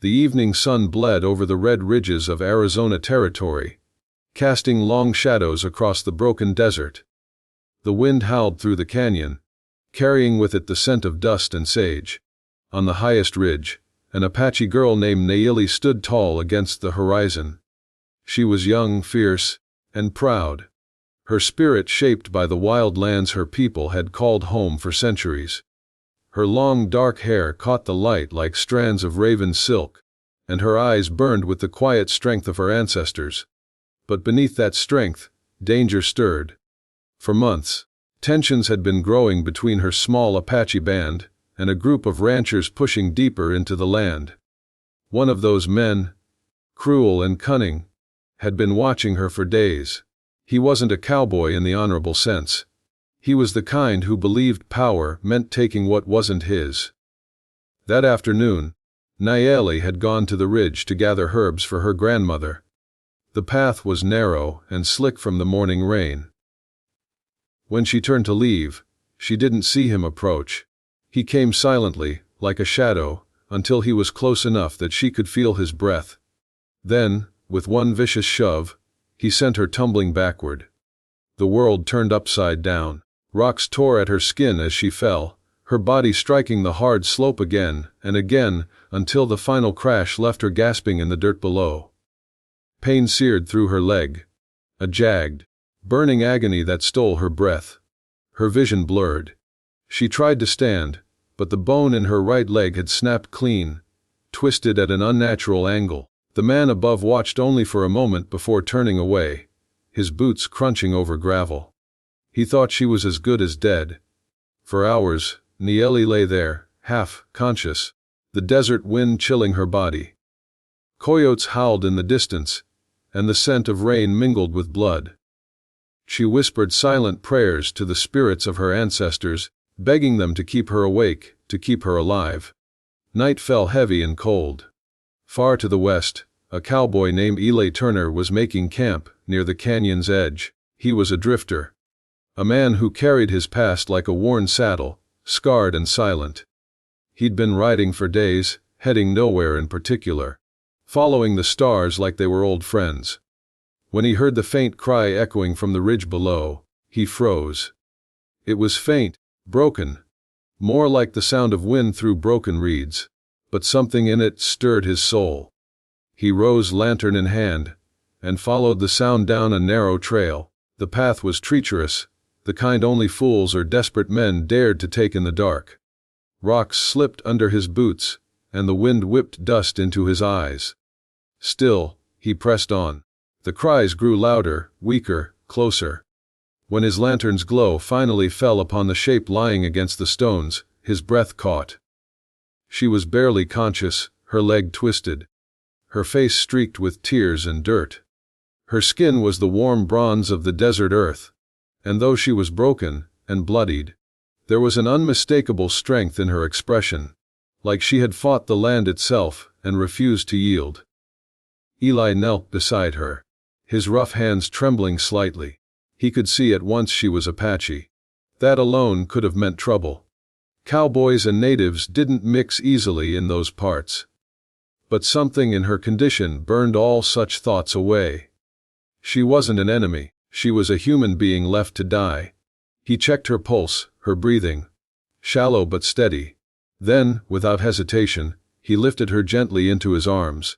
The evening sun bled over the red ridges of Arizona territory, casting long shadows across the broken desert. The wind howled through the canyon, carrying with it the scent of dust and sage. On the highest ridge, an Apache girl named Nayeli stood tall against the horizon. She was young, fierce, and proud, her spirit shaped by the wild lands her people had called home for centuries. Her long dark hair caught the light like strands of raven silk, and her eyes burned with the quiet strength of her ancestors. But beneath that strength, danger stirred. For months, tensions had been growing between her small Apache band and a group of ranchers pushing deeper into the land. One of those men, cruel and cunning, had been watching her for days. He wasn't a cowboy in the honorable sense. He was the kind who believed power meant taking what wasn't his. That afternoon, Nayeli had gone to the ridge to gather herbs for her grandmother. The path was narrow and slick from the morning rain. When she turned to leave, she didn't see him approach. He came silently, like a shadow, until he was close enough that she could feel his breath. Then, with one vicious shove, he sent her tumbling backward. The world turned upside down. Rocks tore at her skin as she fell, her body striking the hard slope again and again until the final crash left her gasping in the dirt below. Pain seared through her leg, a jagged, burning agony that stole her breath. Her vision blurred. She tried to stand, but the bone in her right leg had snapped clean, twisted at an unnatural angle. The man above watched only for a moment before turning away, his boots crunching over gravel. He thought she was as good as dead. For hours, Nayeli lay there, half conscious, the desert wind chilling her body. Coyotes howled in the distance, and the scent of rain mingled with blood. She whispered silent prayers to the spirits of her ancestors, begging them to keep her awake, to keep her alive. Night fell heavy and cold. Far to the west, a cowboy named Eli Turner was making camp near the canyon's edge. He was a drifter, a man who carried his past like a worn saddle, scarred and silent. He'd been riding for days, heading nowhere in particular, following the stars like they were old friends. When he heard the faint cry echoing from the ridge below, he froze. It was faint, broken, more like the sound of wind through broken reeds, but something in it stirred his soul. He rose, lantern in hand, and followed the sound down a narrow trail. The path was treacherous, the kind only fools or desperate men dared to take in the dark. Rocks slipped under his boots, and the wind whipped dust into his eyes. Still, he pressed on. The cries grew louder, weaker, closer. When his lantern's glow finally fell upon the shape lying against the stones, his breath caught. She was barely conscious, her leg twisted, her face streaked with tears and dirt. Her skin was the warm bronze of the desert earth, and though she was broken and bloodied, there was an unmistakable strength in her expression, like she had fought the land itself and refused to yield. Eli knelt beside her, his rough hands trembling slightly. He could see at once she was Apache. That alone could have meant trouble. Cowboys and natives didn't mix easily in those parts. But something in her condition burned all such thoughts away. She wasn't an enemy, she was a human being left to die. He checked her pulse, her breathing, shallow but steady. Then, without hesitation, he lifted her gently into his arms.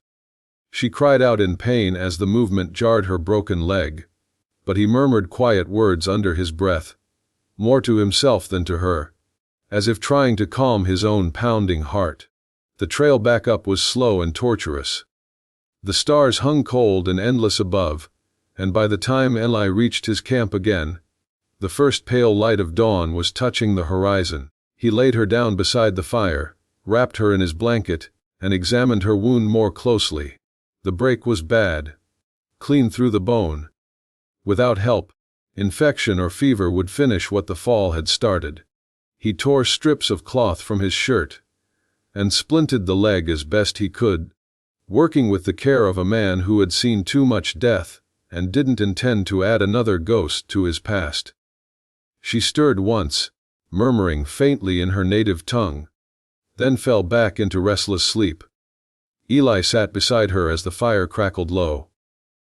She cried out in pain as the movement jarred her broken leg, but he murmured quiet words under his breath, more to himself than to her, as if trying to calm his own pounding heart. The trail back up was slow and tortuous. The stars hung cold and endless above, and by the time Eli reached his camp again, the first pale light of dawn was touching the horizon. He laid her down beside the fire, wrapped her in his blanket, and examined her wound more closely. The break was bad, clean through the bone. Without help, infection or fever would finish what the fall had started. He tore strips of cloth from his shirt and splinted the leg as best he could, working with the care of a man who had seen too much death and didn't intend to add another ghost to his past. She stirred once, murmuring faintly in her native tongue, then fell back into restless sleep. Eli sat beside her as the fire crackled low.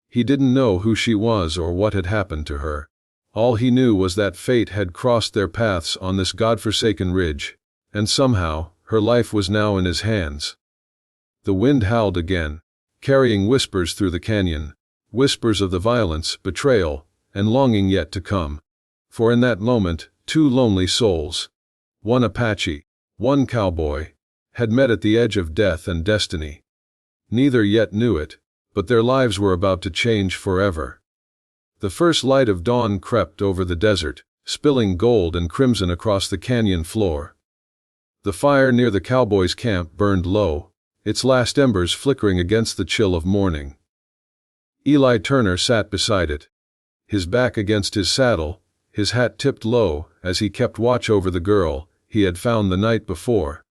He didn't know who she was or what had happened to her. All he knew was that fate had crossed their paths on this godforsaken ridge, and somehow, her life was now in his hands. The wind howled again, carrying whispers through the canyon, whispers of the violence, betrayal, and longing yet to come. For in that moment, two lonely souls, one Apache, one cowboy, had met at the edge of death and destiny. Neither yet knew it, but their lives were about to change forever. The first light of dawn crept over the desert, spilling gold and crimson across the canyon floor. The fire near the cowboys' camp burned low, its last embers flickering against the chill of morning. Eli Turner sat beside it, his back against his saddle, his hat tipped low as he kept watch over the girl he had found the night before.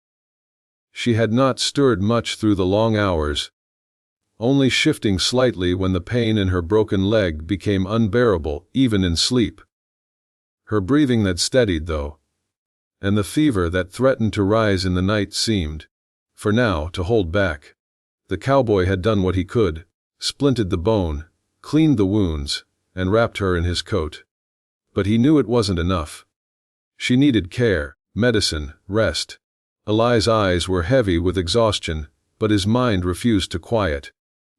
She had not stirred much through the long hours, only shifting slightly when the pain in her broken leg became unbearable even in sleep. Her breathing had steadied though, and the fever that threatened to rise in the night seemed, for now, to hold back. The cowboy had done what he could, splinted the bone, cleaned the wounds, and wrapped her in his coat. But he knew it wasn't enough. She needed care, medicine, rest. Eli's eyes were heavy with exhaustion, but his mind refused to quiet.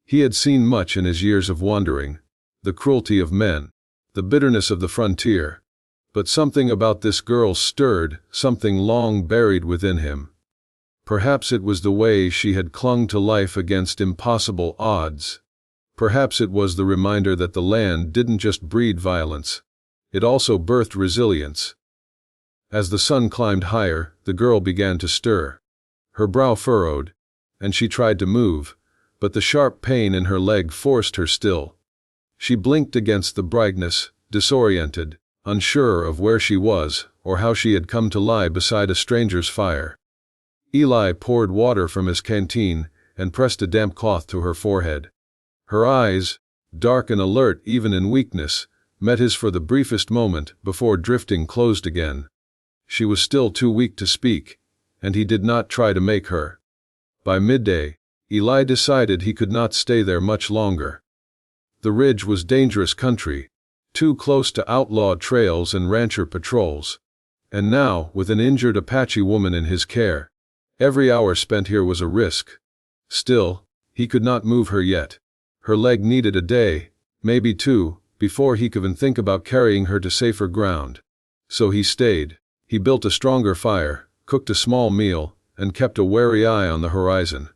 He had seen much in his years of wandering, the cruelty of men, the bitterness of the frontier. But something about this girl stirred, something long buried within him. Perhaps it was the way she had clung to life against impossible odds. Perhaps it was the reminder that the land didn't just breed violence. It also birthed resilience. As the sun climbed higher, the girl began to stir. Her brow furrowed, and she tried to move, but the sharp pain in her leg forced her still. She blinked against the brightness, disoriented, unsure of where she was or how she had come to lie beside a stranger's fire. Eli poured water from his canteen and pressed a damp cloth to her forehead. Her eyes, dark and alert even in weakness, met his for the briefest moment before drifting closed again. She was still too weak to speak, and he did not try to make her. By midday, Eli decided he could not stay there much longer. The ridge was dangerous country, too close to outlaw trails and rancher patrols. And now, with an injured Apache woman in his care, every hour spent here was a risk. Still, he could not move her yet. Her leg needed a day, maybe two, before he could even think about carrying her to safer ground. So he stayed. He built a stronger fire, cooked a small meal, and kept a wary eye on the horizon.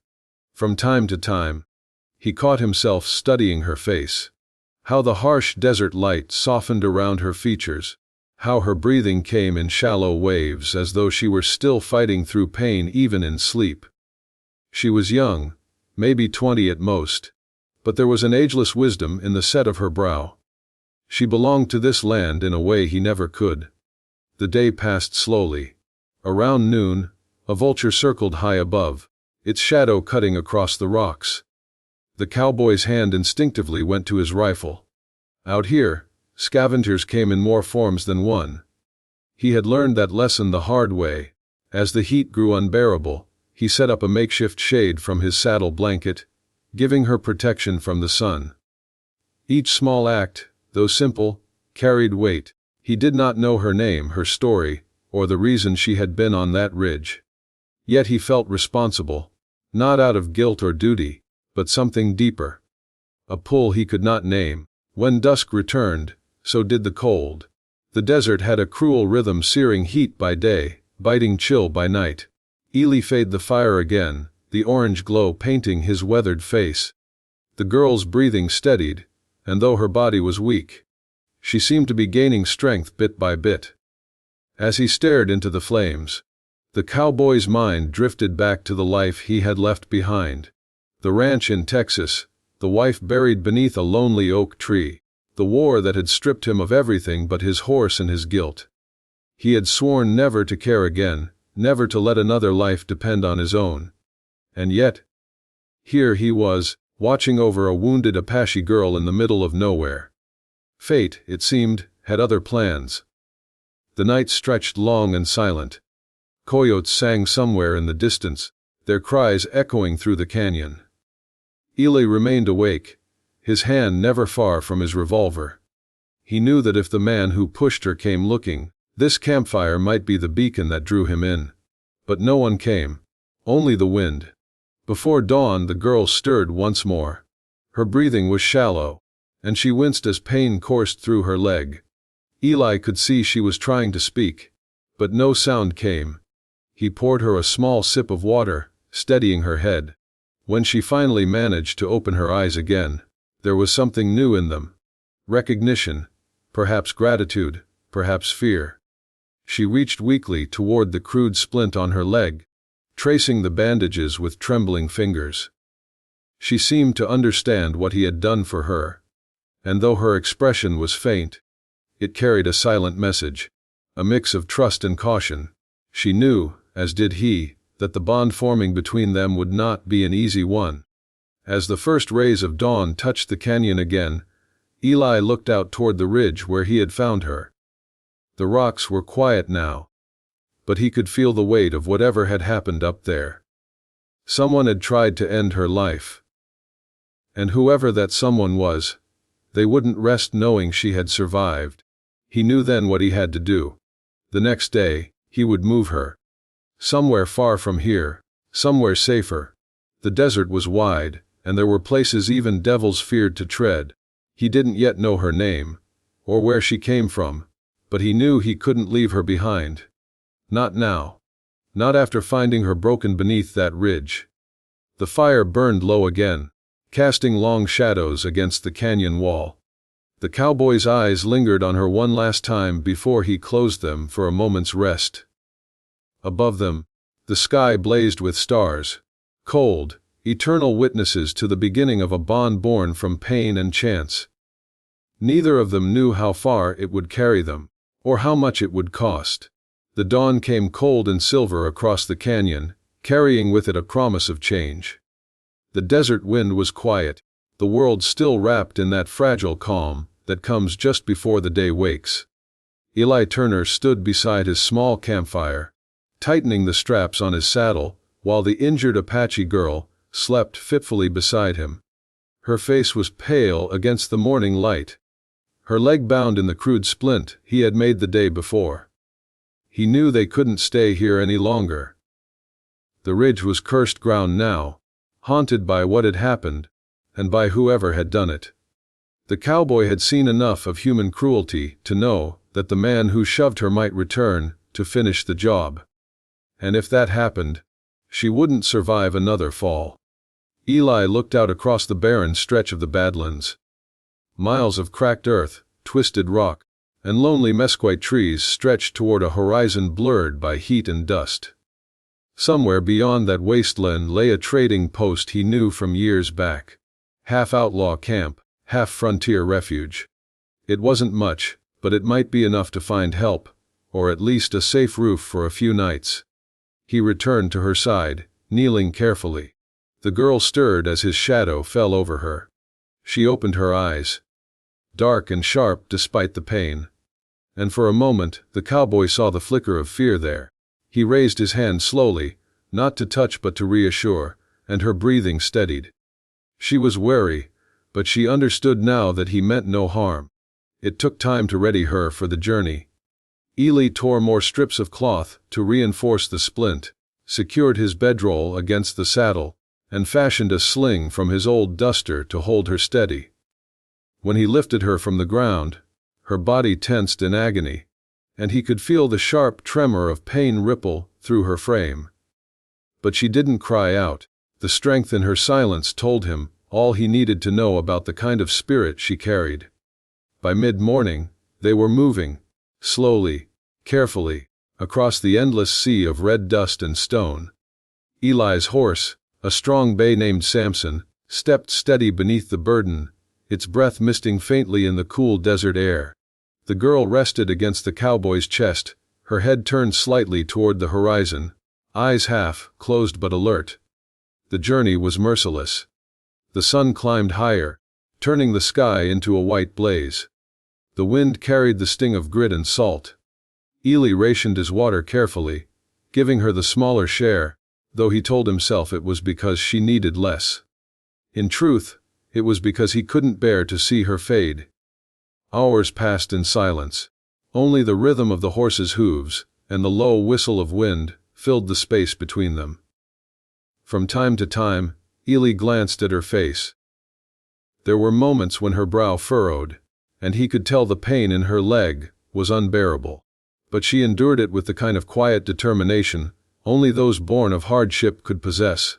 From time to time, he caught himself studying her face. How the harsh desert light softened around her features. How her breathing came in shallow waves as though she were still fighting through pain even in sleep. She was young, maybe 20 at most, but there was an ageless wisdom in the set of her brow. She belonged to this land in a way he never could. The day passed slowly. Around noon, a vulture circled high above, its shadow cutting across the rocks. The cowboy's hand instinctively went to his rifle. Out here, scavengers came in more forms than one. He had learned that lesson the hard way. As the heat grew unbearable, he set up a makeshift shade from his saddle blanket, giving her protection from the sun. Each small act, though simple, carried weight. He did not know her name, her story, or the reason she had been on that ridge. Yet he felt responsible, not out of guilt or duty, but something deeper. A pull he could not name. When dusk returned, so did the cold. The desert had a cruel rhythm, searing heat by day, biting chill by night. Eli faded the fire again, the orange glow painting his weathered face. The girl's breathing steadied, and though her body was weak, she seemed to be gaining strength bit by bit. As he stared into the flames, the cowboy's mind drifted back to the life he had left behind. The ranch in Texas, the wife buried beneath a lonely oak tree, the war that had stripped him of everything but his horse and his guilt. He had sworn never to care again, never to let another life depend on his own. And yet, here he was, watching over a wounded Apache girl in the middle of nowhere. Fate, it seemed, had other plans. The night stretched long and silent. Coyotes sang somewhere in the distance, their cries echoing through the canyon. Eli remained awake, his hand never far from his revolver. He knew that if the man who pushed her came looking, this campfire might be the beacon that drew him in. But no one came. Only the wind. Before dawn the girl stirred once more. Her breathing was shallow, and she winced as pain coursed through her leg. Eli could see she was trying to speak, but no sound came. He poured her a small sip of water, steadying her head. When she finally managed to open her eyes again, there was something new in them. Recognition, perhaps gratitude, perhaps fear. She reached weakly toward the crude splint on her leg, tracing the bandages with trembling fingers. She seemed to understand what he had done for her, and though her expression was faint, it carried a silent message, a mix of trust and caution. She knew, as did he, that the bond forming between them would not be an easy one. As the first rays of dawn touched the canyon again, Eli looked out toward the ridge where he had found her. The rocks were quiet now, but he could feel the weight of whatever had happened up there. Someone had tried to end her life. And whoever that someone was, they wouldn't rest knowing she had survived. He knew then what he had to do. The next day, he would move her. Somewhere far from here, somewhere safer. The desert was wide, and there were places even devils feared to tread. He didn't yet know her name, or where she came from, but he knew he couldn't leave her behind. Not now. Not after finding her broken beneath that ridge. The fire burned low again, casting long shadows against the canyon wall. The cowboy's eyes lingered on her one last time before he closed them for a moment's rest. Above them, the sky blazed with stars, cold, eternal witnesses to the beginning of a bond born from pain and chance. Neither of them knew how far it would carry them, or how much it would cost. The dawn came cold and silver across the canyon, carrying with it a promise of change. The desert wind was quiet, the world still wrapped in that fragile calm that comes just before the day wakes. Eli Turner stood beside his small campfire, tightening the straps on his saddle, while the injured Apache girl slept fitfully beside him. Her face was pale against the morning light, her leg bound in the crude splint he had made the day before. He knew they couldn't stay here any longer. The ridge was cursed ground now, haunted by what had happened, and by whoever had done it. The cowboy had seen enough of human cruelty to know that the man who shoved her might return to finish the job. And if that happened, she wouldn't survive another fall. Eli looked out across the barren stretch of the Badlands. Miles of cracked earth, twisted rock, and lonely mesquite trees stretched toward a horizon blurred by heat and dust. Somewhere beyond that wasteland lay a trading post he knew from years back. Half outlaw camp, half frontier refuge. It wasn't much, but it might be enough to find help, or at least a safe roof for a few nights. He returned to her side, kneeling carefully. The girl stirred as his shadow fell over her. She opened her eyes, dark and sharp despite the pain. And for a moment, the cowboy saw the flicker of fear there. He raised his hand slowly, not to touch but to reassure, and her breathing steadied. She was wary, but she understood now that he meant no harm. It took time to ready her for the journey. Eli tore more strips of cloth to reinforce the splint, secured his bedroll against the saddle, and fashioned a sling from his old duster to hold her steady. When he lifted her from the ground, her body tensed in agony, and he could feel the sharp tremor of pain ripple through her frame. But she didn't cry out. The strength in her silence told him all he needed to know about the kind of spirit she carried. By mid-morning, they were moving, slowly, carefully, across the endless sea of red dust and stone. Eli's horse, a strong bay named Samson, stepped steady beneath the burden, its breath misting faintly in the cool desert air. The girl rested against the cowboy's chest, her head turned slightly toward the horizon, eyes half closed but alert. The journey was merciless. The sun climbed higher, turning the sky into a white blaze. The wind carried the sting of grit and salt. Eli rationed his water carefully, giving her the smaller share, though he told himself it was because she needed less. In truth, it was because he couldn't bear to see her fade. Hours passed in silence. Only the rhythm of the horse's hooves and the low whistle of wind filled the space between them. From time to time, Ely glanced at her face. There were moments when her brow furrowed, and he could tell the pain in her leg was unbearable. But she endured it with the kind of quiet determination only those born of hardship could possess.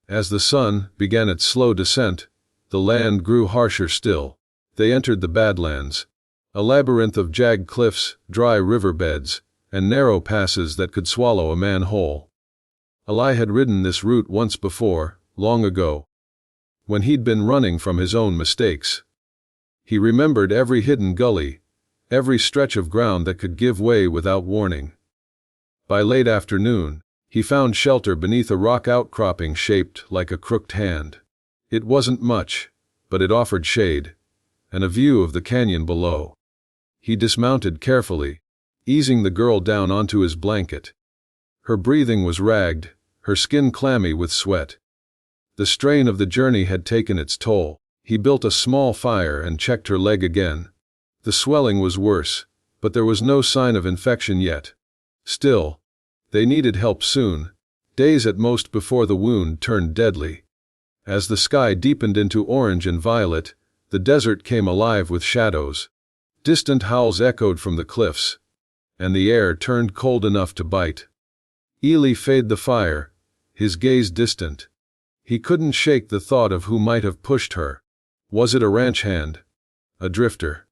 As the sun began its slow descent, the land grew harsher still. They entered the Badlands, a labyrinth of jagged cliffs, dry riverbeds, and narrow passes that could swallow a man whole. Eli had ridden this route once before, long ago, when he'd been running from his own mistakes. He remembered every hidden gully, every stretch of ground that could give way without warning. By late afternoon, he found shelter beneath a rock outcropping shaped like a crooked hand. It wasn't much, but it offered shade, and a view of the canyon below. He dismounted carefully, easing the girl down onto his blanket. Her breathing was ragged, her skin clammy with sweat. The strain of the journey had taken its toll. He built a small fire and checked her leg again. The swelling was worse, but there was no sign of infection yet. Still, they needed help soon, days at most before the wound turned deadly. As the sky deepened into orange and violet, the desert came alive with shadows. Distant howls echoed from the cliffs, and the air turned cold enough to bite. Ely faded the fire, his gaze distant. He couldn't shake the thought of who might have pushed her. Was it a ranch hand? A drifter?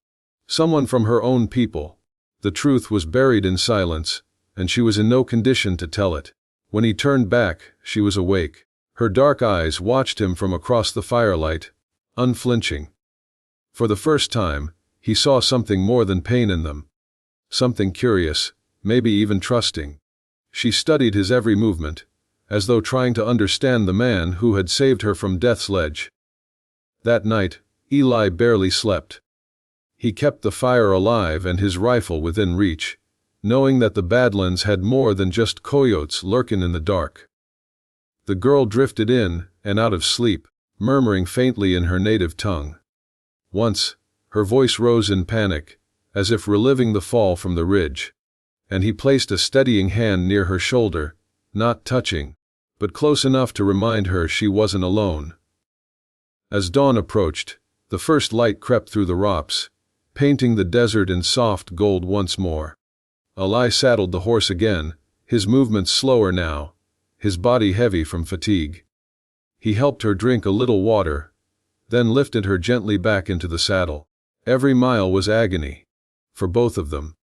Someone from her own people? The truth was buried in silence, and she was in no condition to tell it. When he turned back, she was awake. Her dark eyes watched him from across the firelight, unflinching. For the first time, he saw something more than pain in them. Something curious, maybe even trusting. She studied his every movement, as though trying to understand the man who had saved her from death's ledge. That night, Eli barely slept. He kept the fire alive and his rifle within reach, knowing that the Badlands had more than just coyotes lurking in the dark. The girl drifted in and out of sleep, murmuring faintly in her native tongue. Once, her voice rose in panic, as if reliving the fall from the ridge, and he placed a steadying hand near her shoulder, not touching, but close enough to remind her she wasn't alone. As dawn approached, the first light crept through the rocks, painting the desert in soft gold once more. Eli saddled the horse again, his movements slower now, his body heavy from fatigue. He helped her drink a little water, then lifted her gently back into the saddle. Every mile was agony, for both of them.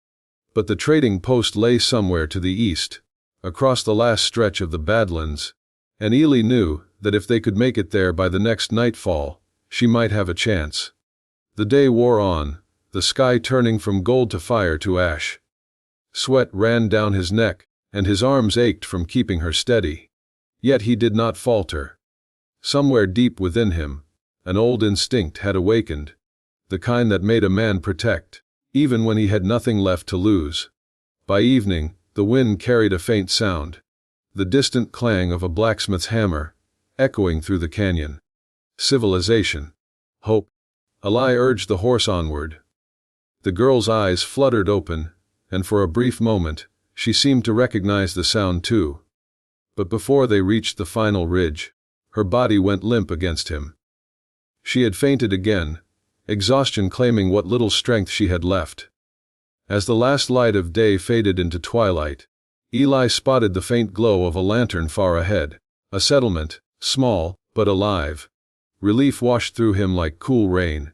But the trading post lay somewhere to the east, across the last stretch of the Badlands, and Ely knew that if they could make it there by the next nightfall, she might have a chance. The day wore on, the sky turning from gold to fire to ash. Sweat ran down his neck, and his arms ached from keeping her steady. Yet he did not falter. Somewhere deep within him, an old instinct had awakened, the kind that made a man protect, even when he had nothing left to lose. By evening, the wind carried a faint sound, the distant clang of a blacksmith's hammer, echoing through the canyon. Civilization. Hope. Eli urged the horse onward. The girl's eyes fluttered open, and for a brief moment, she seemed to recognize the sound too. But before they reached the final ridge, her body went limp against him. She had fainted again, exhaustion claiming what little strength she had left. As the last light of day faded into twilight, Eli spotted the faint glow of a lantern far ahead, a settlement, small, but alive. Relief washed through him like cool rain.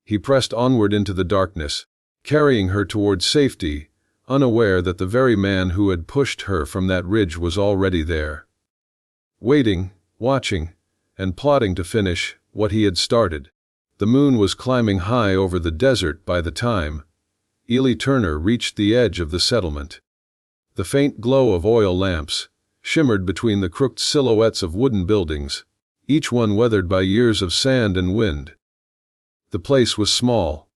He pressed onward into the darkness, carrying her towards safety, unaware that the very man who had pushed her from that ridge was already there. Waiting, watching, and plotting to finish what he had started. The moon was climbing high over the desert by the time Ely Turner reached the edge of the settlement. The faint glow of oil lamps shimmered between the crooked silhouettes of wooden buildings, each one weathered by years of sand and wind. The place was small,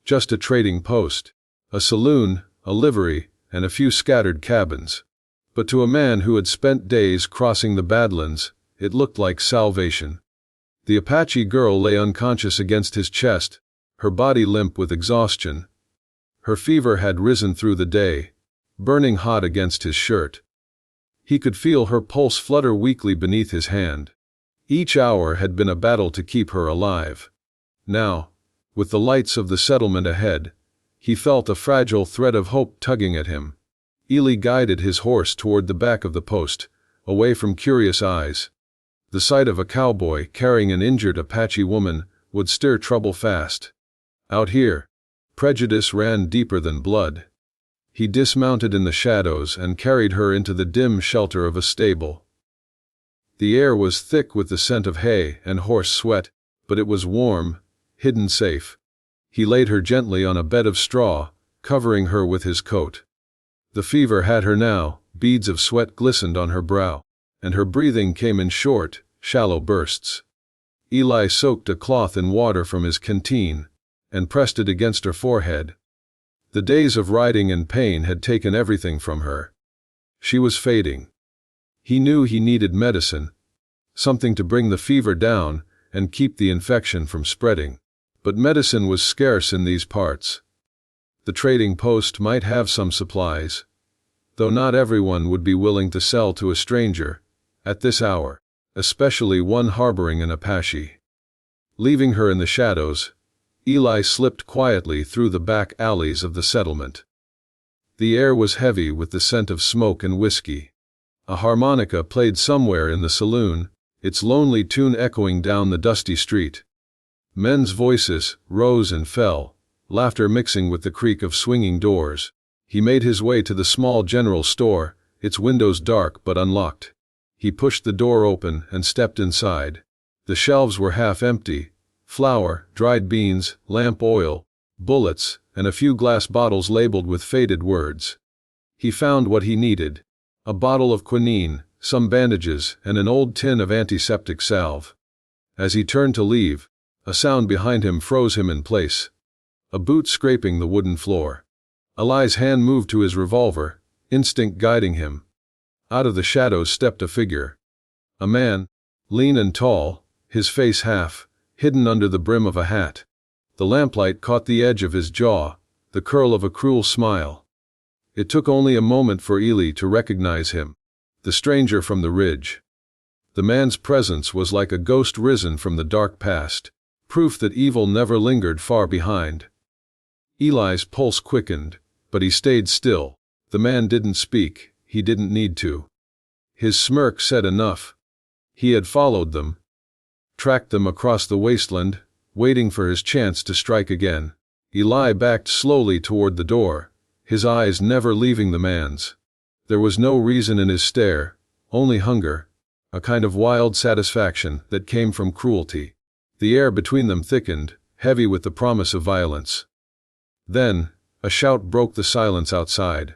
just a trading post, a saloon, a livery, and a few scattered cabins. But to a man who had spent days crossing the Badlands, it looked like salvation. The Apache girl lay unconscious against his chest, her body limp with exhaustion. Her fever had risen through the day, burning hot against his shirt. He could feel her pulse flutter weakly beneath his hand. Each hour had been a battle to keep her alive. Now, with the lights of the settlement ahead, he felt a fragile thread of hope tugging at him. Ely guided his horse toward the back of the post, away from curious eyes. The sight of a cowboy carrying an injured Apache woman would stir trouble fast. Out here, prejudice ran deeper than blood. He dismounted in the shadows and carried her into the dim shelter of a stable. The air was thick with the scent of hay and horse sweat, but it was warm, hidden safe. He laid her gently on a bed of straw, covering her with his coat. The fever had her now, beads of sweat glistened on her brow, and her breathing came in short, shallow bursts. Ely soaked a cloth in water from his canteen and pressed it against her forehead. The days of riding and pain had taken everything from her. She was fading. He knew he needed medicine, something to bring the fever down and keep the infection from spreading. But medicine was scarce in these parts. The trading post might have some supplies, though not everyone would be willing to sell to a stranger at this hour, especially one harboring an Apache. Leaving her in the shadows, Ely slipped quietly through the back alleys of the settlement. The air was heavy with the scent of smoke and whiskey. A harmonica played somewhere in the saloon, its lonely tune echoing down the dusty street. Men's voices rose and fell, laughter mixing with the creak of swinging doors. He made his way to the small general store, its windows dark but unlocked. He pushed the door open and stepped inside. The shelves were half empty. Flour, dried beans, lamp oil, bullets, and a few glass bottles labeled with faded words. He found what he needed: a bottle of quinine, some bandages, and an old tin of antiseptic salve. As he turned to leave, a sound behind him froze him in place. A boot scraping the wooden floor. Ely's hand moved to his revolver, instinct guiding him. Out of the shadows stepped a figure. A man, lean and tall, his face half hidden under the brim of a hat. The lamplight caught the edge of his jaw, the curl of a cruel smile. It took only a moment for Ely to recognize him, the stranger from the ridge. The man's presence was like a ghost risen from the dark past, proof that evil never lingered far behind. Ely's pulse quickened, but he stayed still. The man didn't speak, he didn't need to. His smirk said enough. He had followed them, tracked them across the wasteland, waiting for his chance to strike again. Ely backed slowly toward the door, his eyes never leaving the man's. There was no reason in his stare, only hunger, a kind of wild satisfaction that came from cruelty. The air between them thickened, heavy with the promise of violence. Then, a shout broke the silence outside.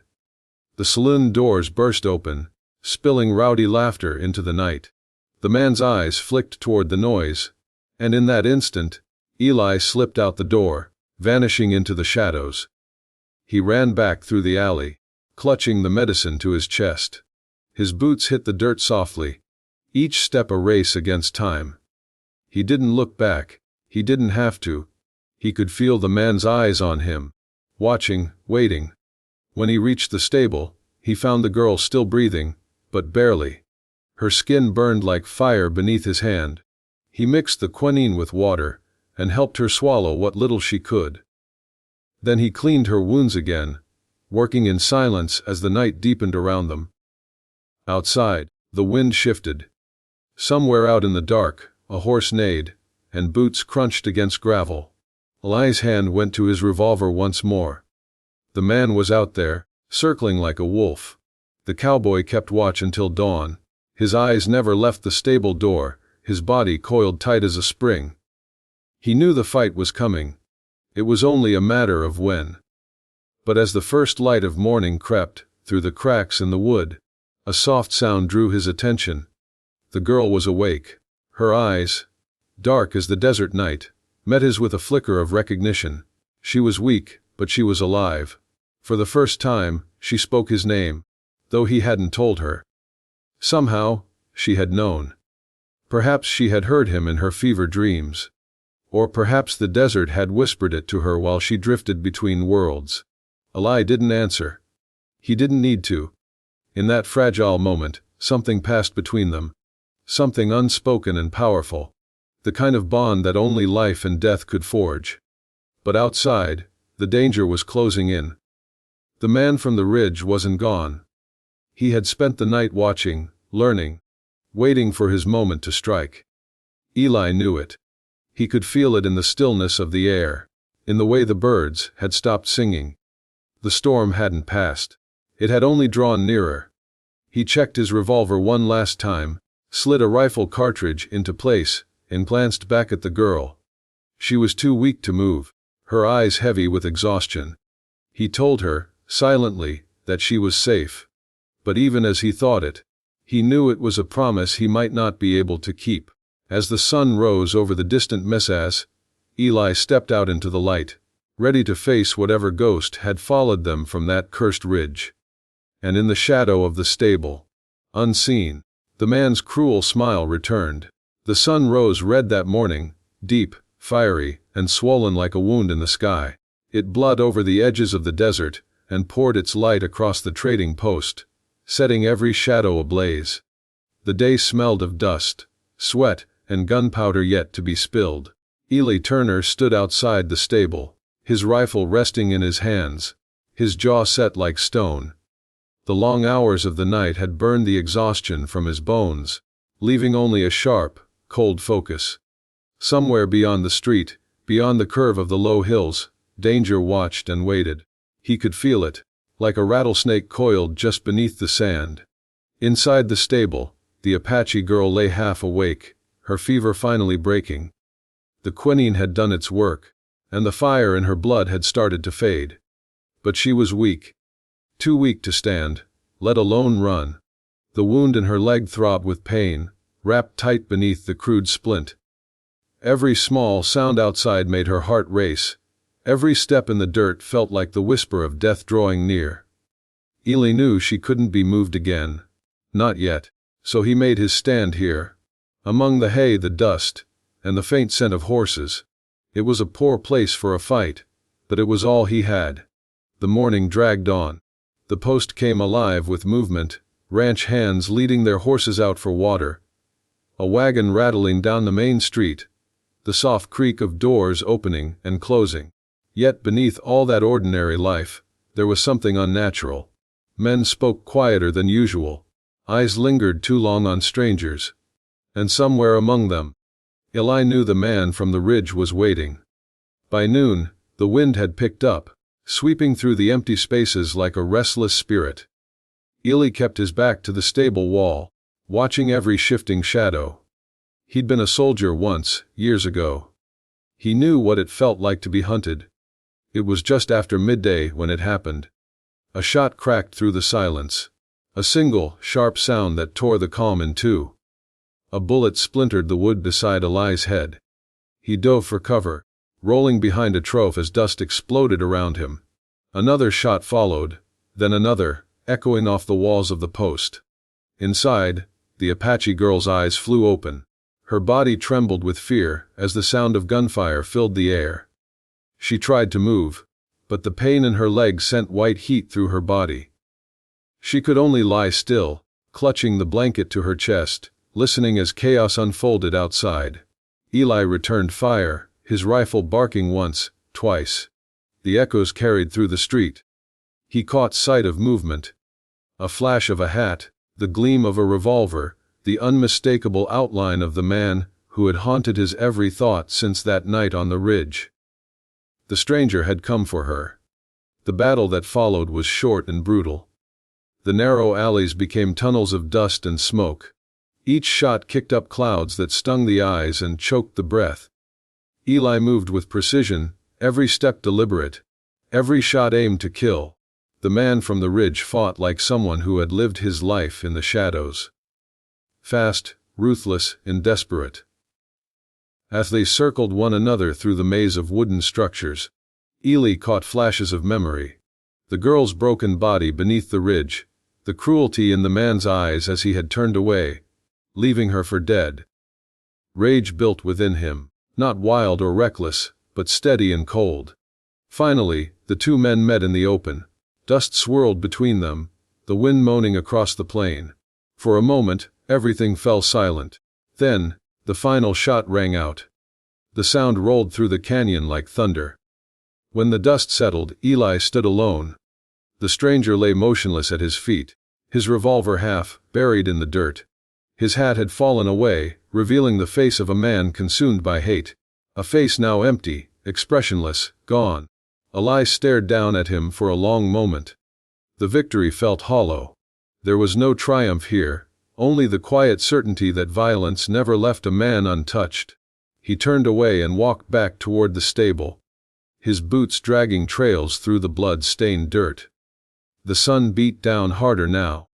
The saloon doors burst open, spilling rowdy laughter into the night. The man's eyes flicked toward the noise, and in that instant, Ely slipped out the door, vanishing into the shadows. He ran back through the alley, clutching the medicine to his chest. His boots hit the dirt softly, each step a race against time. He didn't look back, he didn't have to. He could feel the man's eyes on him, watching, waiting. When he reached the stable, he found the girl still breathing, but barely. Her skin burned like fire beneath his hand. He mixed the quinine with water and helped her swallow what little she could. Then he cleaned her wounds again, working in silence as the night deepened around them. Outside, the wind shifted. Somewhere out in the dark, a horse neighed, and boots crunched against gravel. Ely's hand went to his revolver once more. The man was out there, circling like a wolf. The cowboy kept watch until dawn. His eyes never left the stable door, his body coiled tight as a spring. He knew the fight was coming. It was only a matter of when. But as the first light of morning crept through the cracks in the wood, a soft sound drew his attention. The girl was awake. Her eyes, dark as the desert night, met his with a flicker of recognition. She was weak, but she was alive. For the first time, she spoke his name, though he hadn't told her. Somehow, she had known. Perhaps she had heard him in her fever dreams. Or perhaps the desert had whispered it to her while she drifted between worlds. Eli didn't answer. He didn't need to. In that fragile moment, something passed between them. Something unspoken and powerful. The kind of bond that only life and death could forge. But outside, the danger was closing in. The man from the ridge wasn't gone. He had spent the night watching, learning, waiting for his moment to strike. Eli knew it. He could feel it in the stillness of the air, in the way the birds had stopped singing. The storm hadn't passed. It had only drawn nearer. He checked his revolver one last time, slid a rifle cartridge into place, and glanced back at the girl. She was too weak to move, her eyes heavy with exhaustion. He told her, silently, that she was safe. But even as he thought it, he knew it was a promise he might not be able to keep. As the sun rose over the distant mesas, Eli stepped out into the light, ready to face whatever ghost had followed them from that cursed ridge. And in the shadow of the stable, unseen, the man's cruel smile returned. The sun rose red that morning, deep, fiery, and swollen like a wound in the sky. It bled over the edges of the desert and poured its light across the trading post, setting every shadow ablaze. The day smelled of dust, sweat, and gunpowder yet to be spilled. Eli Turner stood outside the stable, his rifle resting in his hands, his jaw set like stone. The long hours of the night had burned the exhaustion from his bones, leaving only a sharp, cold focus. Somewhere beyond the street, beyond the curve of the low hills, danger watched and waited. He could feel it, like a rattlesnake coiled just beneath the sand. Inside the stable, the Apache girl lay half awake, her fever finally breaking. The quinine had done its work, and the fire in her blood had started to fade. But she was weak. Too weak to stand, let alone run. The wound in her leg throbbed with pain, wrapped tight beneath the crude splint. Every small sound outside made her heart race. Every step in the dirt felt like the whisper of death drawing near. Eli knew she couldn't be moved again. Not yet. So he made his stand here, among the hay, the dust, and the faint scent of horses. It was a poor place for a fight, but it was all he had. The morning dragged on. The post came alive with movement, ranch hands leading their horses out for water, a wagon rattling down the main street, the soft creak of doors opening and closing. Yet beneath all that ordinary life, there was something unnatural. Men spoke quieter than usual. Eyes lingered too long on strangers. And somewhere among them, Eli knew the man from the ridge was waiting. By noon, the wind had picked up, sweeping through the empty spaces like a restless spirit. Eli kept his back to the stable wall, watching every shifting shadow. He'd been a soldier once, years ago. He knew what it felt like to be hunted. It was just after midday when it happened. A shot cracked through the silence. A single, sharp sound that tore the calm in two. A bullet splintered the wood beside Eli's head. He dove for cover, rolling behind a trove as dust exploded around him. Another shot followed, then another, echoing off the walls of the post. Inside, the Apache girl's eyes flew open. Her body trembled with fear as the sound of gunfire filled the air. She tried to move, but the pain in her leg sent white heat through her body. She could only lie still, clutching the blanket to her chest, listening as chaos unfolded outside. Eli returned fire, his rifle barking once, twice. The echoes carried through the street. He caught sight of movement. A flash of a hat, the gleam of a revolver, the unmistakable outline of the man who had haunted his every thought since that night on the ridge. The stranger had come for her. The battle that followed was short and brutal. The narrow alleys became tunnels of dust and smoke. Each shot kicked up clouds that stung the eyes and choked the breath. Eli moved with precision, every step deliberate, every shot aimed to kill. The man from the ridge fought like someone who had lived his life in the shadows. Fast, ruthless, and desperate. As they circled one another through the maze of wooden structures, Eli caught flashes of memory. The girl's broken body beneath the ridge, the cruelty in the man's eyes as he had turned away, leaving her for dead. Rage built within him, not wild or reckless, but steady and cold. Finally, the two men met in the open. Dust swirled between them, the wind moaning across the plain. For a moment, everything fell silent. Then, the final shot rang out. The sound rolled through the canyon like thunder. When the dust settled, Eli stood alone. The stranger lay motionless at his feet, his revolver half buried in the dirt. His hat had fallen away, revealing the face of a man consumed by hate. A face now empty, expressionless, gone. Eli stared down at him for a long moment. The victory felt hollow. There was no triumph here, only the quiet certainty that violence never left a man untouched. He turned away and walked back toward the stable, his boots dragging trails through the blood-stained dirt. The sun beat down harder now,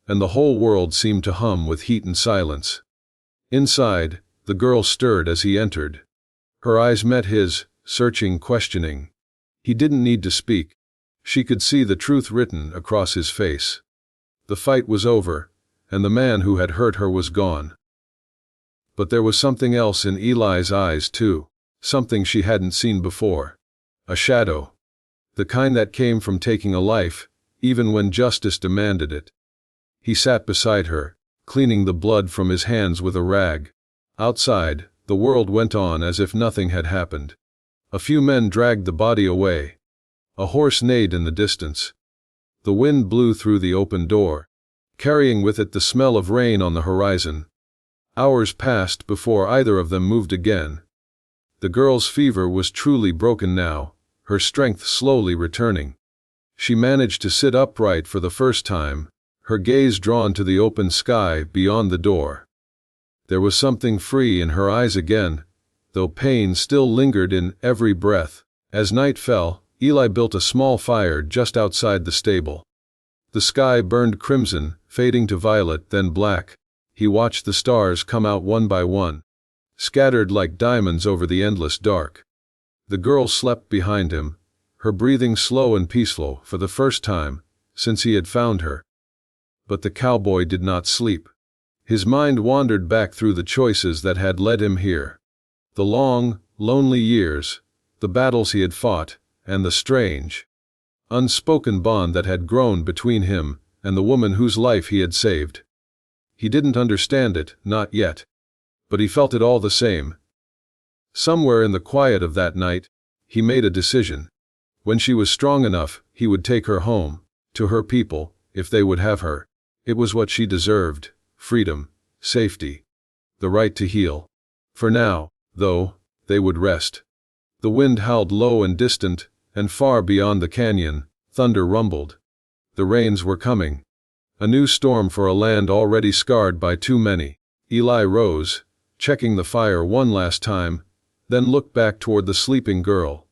and the whole world seemed to hum with heat and silence. Inside, the girl stirred as he entered. Her eyes met his, searching, questioning. He didn't need to speak. She could see the truth written across his face. The fight was over, and the man who had hurt her was gone. But there was something else in Eli's eyes too, something she hadn't seen before. A shadow. The kind that came from taking a life, even when justice demanded it. He sat beside her, cleaning the blood from his hands with a rag. Outside, the world went on as if nothing had happened. A few men dragged the body away. A horse neighed in the distance. The wind blew through the open door, carrying with it the smell of rain on the horizon. Hours passed before either of them moved again. The girl's fever was truly broken now, her strength slowly returning. She managed to sit upright for the first time, her gaze drawn to the open sky beyond the door. There was something free in her eyes again, though pain still lingered in every breath. As night fell, Eli built a small fire just outside the stable. The sky burned crimson, fading to violet, then black. He watched the stars come out one by one, scattered like diamonds over the endless dark. The girl slept behind him, her breathing slow and peaceful for the first time since he had found her. But the cowboy did not sleep. His mind wandered back through the choices that had led him here. The long, lonely years, the battles he had fought, and the strange, unspoken bond that had grown between him and the woman whose life he had saved. He didn't understand it, not yet. But he felt it all the same. Somewhere in the quiet of that night, he made a decision. When she was strong enough, he would take her home, to her people, if they would have her. It was what she deserved: freedom, safety, the right to heal. For now, though, they would rest. The wind howled low and distant, and far beyond the canyon, thunder rumbled. The rains were coming. A new storm for a land already scarred by too many. Eli rose, checking the fire one last time, then looked back toward the sleeping girl.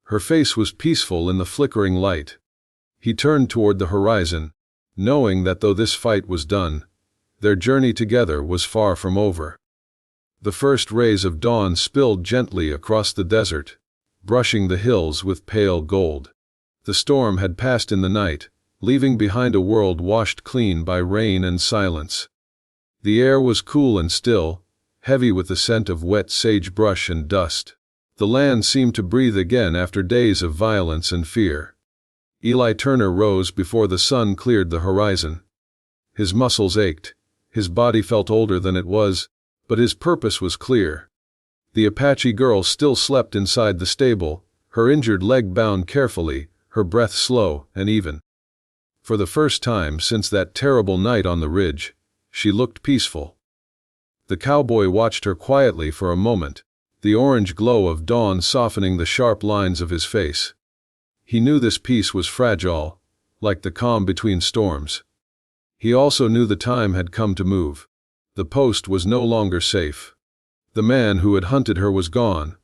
Her face was peaceful in the flickering light. He turned toward the horizon, knowing that though this fight was done, their journey together was far from over. The first rays of dawn spilled gently across the desert, brushing the hills with pale gold. The storm had passed in the night, leaving behind a world washed clean by rain and silence. The air was cool and still, heavy with the scent of wet sagebrush and dust. The land seemed to breathe again after days of violence and fear. Eli Turner rose before the sun cleared the horizon. His muscles ached, his body felt older than it was, but his purpose was clear. The Apache girl still slept inside the stable, her injured leg bound carefully, her breath slow and even. For the first time since that terrible night on the ridge, she looked peaceful. The cowboy watched her quietly for a moment, the orange glow of dawn softening the sharp lines of his face. He knew this peace was fragile, like the calm between storms. He also knew the time had come to move. The post was no longer safe. The man who had hunted her was gone,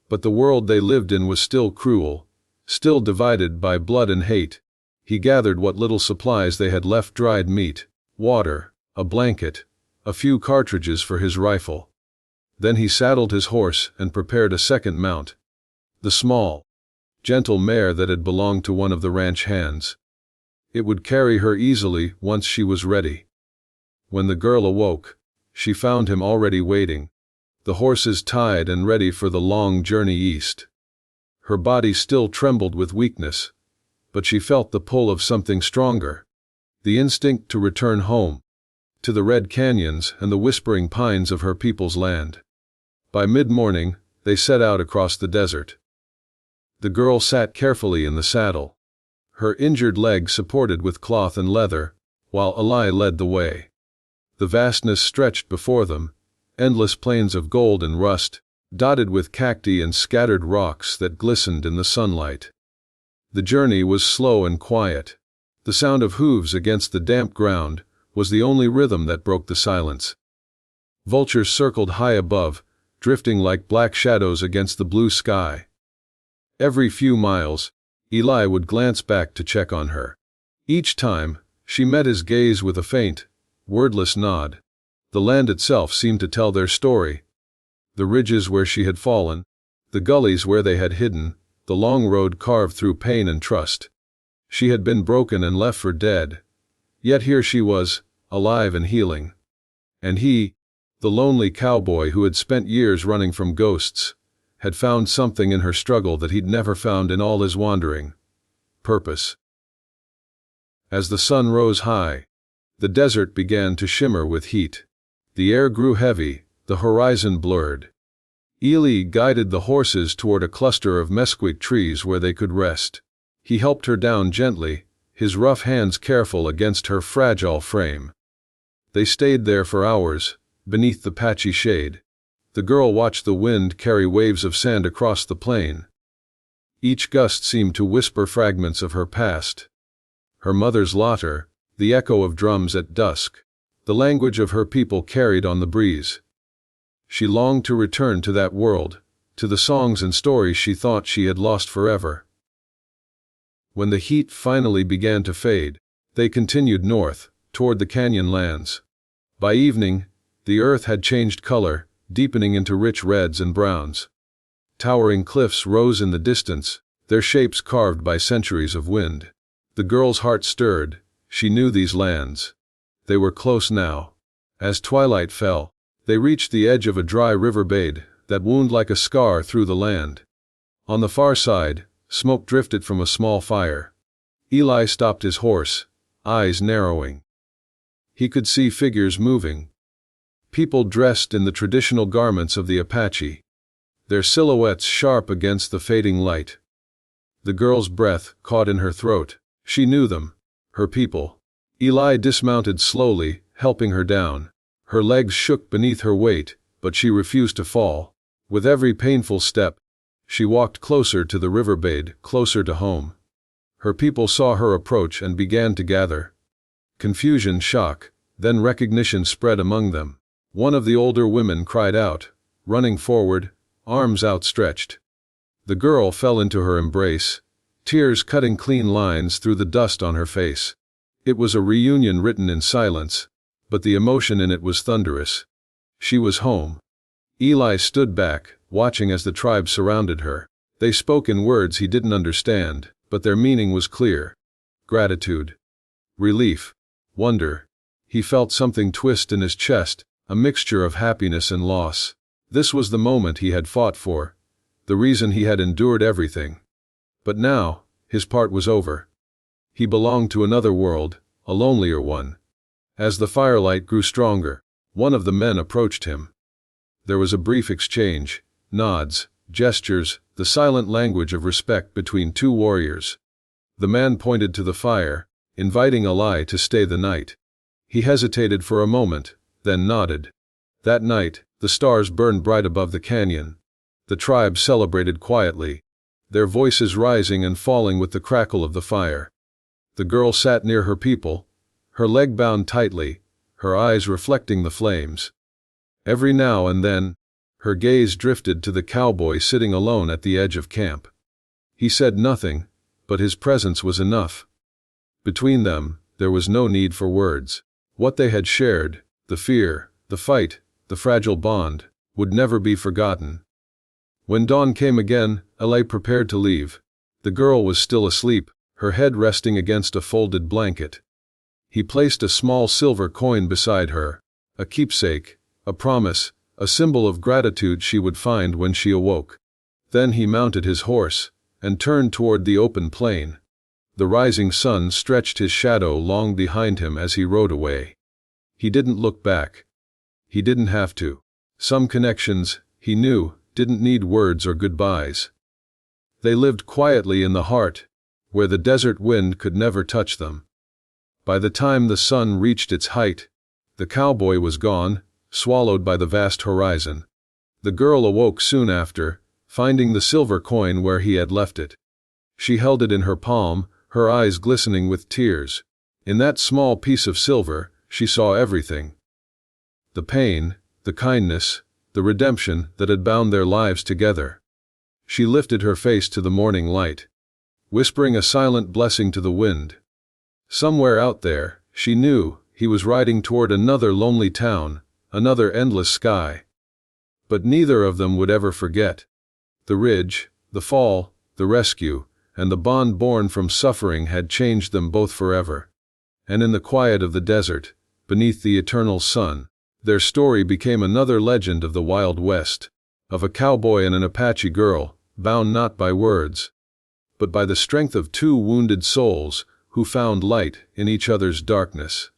but the world they lived in was still cruel, still divided by blood and hate. He gathered what little supplies they had left: dried meat, water, a blanket, a few cartridges for his rifle. Then he saddled his horse and prepared a second mount. The small, gentle mare that had belonged to one of the ranch hands. It would carry her easily once she was ready. When the girl awoke, she found him already waiting. the horses tied and ready for the long journey east. Her body still trembled with weakness, but she felt the pull of something stronger, the instinct to return home, to the red canyons and the whispering pines of her people's land. By mid-morning, they set out across the desert. The girl sat carefully in the saddle, her injured leg supported with cloth and leather, while Eli led the way. The vastness stretched before them, endless plains of gold and rust, dotted with cacti and scattered rocks that glistened in the sunlight. The journey was slow and quiet. The sound of hooves against the damp ground was the only rhythm that broke the silence. Vultures circled high above, drifting like black shadows against the blue sky. Every few miles, Eli would glance back to check on her. Each time, she met his gaze with a faint, wordless nod. The land itself seemed to tell their story. The ridges where she had fallen, the gullies where they had hidden, the long road carved through pain and trust. She had been broken and left for dead. Yet here she was, alive and healing. And he, the lonely cowboy who had spent years running from ghosts, had found something in her struggle that he'd never found in all his wandering: purpose. As the sun rose high, the desert began to shimmer with heat. The air grew heavy, the horizon blurred. Eli guided the horses toward a cluster of mesquite trees where they could rest. He helped her down gently, his rough hands careful against her fragile frame. They stayed there for hours, beneath the patchy shade. The girl watched the wind carry waves of sand across the plain. Each gust seemed to whisper fragments of her past. Her mother's laughter, the echo of drums at dusk, the language of her people carried on the breeze. She longed to return to that world, to the songs and stories she thought she had lost forever. When the heat finally began to fade, they continued north, toward the canyon lands. By evening, the earth had changed color, deepening into rich reds and browns. Towering cliffs rose in the distance, their shapes carved by centuries of wind. The girl's heart stirred. She knew these lands. They were close now. As twilight fell, they reached the edge of a dry riverbed that wound like a scar through the land. On the far side, smoke drifted from a small fire. Eli stopped his horse, eyes narrowing. He could see figures moving. People dressed in the traditional garments of the Apache, their silhouettes sharp against the fading light. The girl's breath caught in her throat. She knew them, her people. Eli dismounted slowly, helping her down. Her legs shook beneath her weight, but she refused to fall. With every painful step, she walked closer to the riverbed, closer to home. Her people saw her approach and began to gather. Confusion, shock, then recognition spread among them. One of the older women cried out, running forward, arms outstretched. The girl fell into her embrace, tears cutting clean lines through the dust on her face. It was a reunion written in silence, but the emotion in it was thunderous. She was home. Eli stood back, watching as the tribe surrounded her. They spoke in words he didn't understand, but their meaning was clear. Gratitude, relief, wonder. He felt something twist in his chest, a mixture of happiness and loss. This was the moment he had fought for, the reason he had endured everything. But now, his part was over. He belonged to another world, a lonelier one. As the firelight grew stronger, one of the men approached him. There was a brief exchange, nods, gestures, the silent language of respect between two warriors. The man pointed to the fire, inviting Eli to stay the night. He hesitated for a moment, then nodded. That night, the stars burned bright above the canyon. The tribe celebrated quietly, their voices rising and falling with the crackle of the fire. The girl sat near her people, her leg bound tightly, her eyes reflecting the flames. Every now and then, her gaze drifted to the cowboy sitting alone at the edge of camp. He said nothing, but his presence was enough. Between them, there was no need for words. What they had shared, the fear, the fight, the fragile bond, would never be forgotten. When dawn came again, Eli prepared to leave. The girl was still asleep, her head resting against a folded blanket. He placed a small silver coin beside her, a keepsake, a promise, a symbol of gratitude she would find when she awoke. Then he mounted his horse and turned toward the open plain. The rising sun stretched his shadow long behind him as he rode away. He didn't look back. He didn't have to. Some connections, he knew, didn't need words or goodbyes. They lived quietly in the heart, where the desert wind could never touch them. By the time the sun reached its height, the cowboy was gone, swallowed by the vast horizon. The girl awoke soon after, finding the silver coin where he had left it. She held it in her palm, her eyes glistening with tears. In that small piece of silver, she saw everything. The pain, the kindness, the redemption that had bound their lives together. She lifted her face to the morning light, whispering a silent blessing to the wind. Somewhere out there, she knew, he was riding toward another lonely town, another endless sky. But neither of them would ever forget. The ridge, the fall, the rescue, and the bond born from suffering had changed them both forever. And in the quiet of the desert, beneath the eternal sun, their story became another legend of the Wild West, of a cowboy and an Apache girl, bound not by words, but by the strength of two wounded souls who found light in each other's darkness.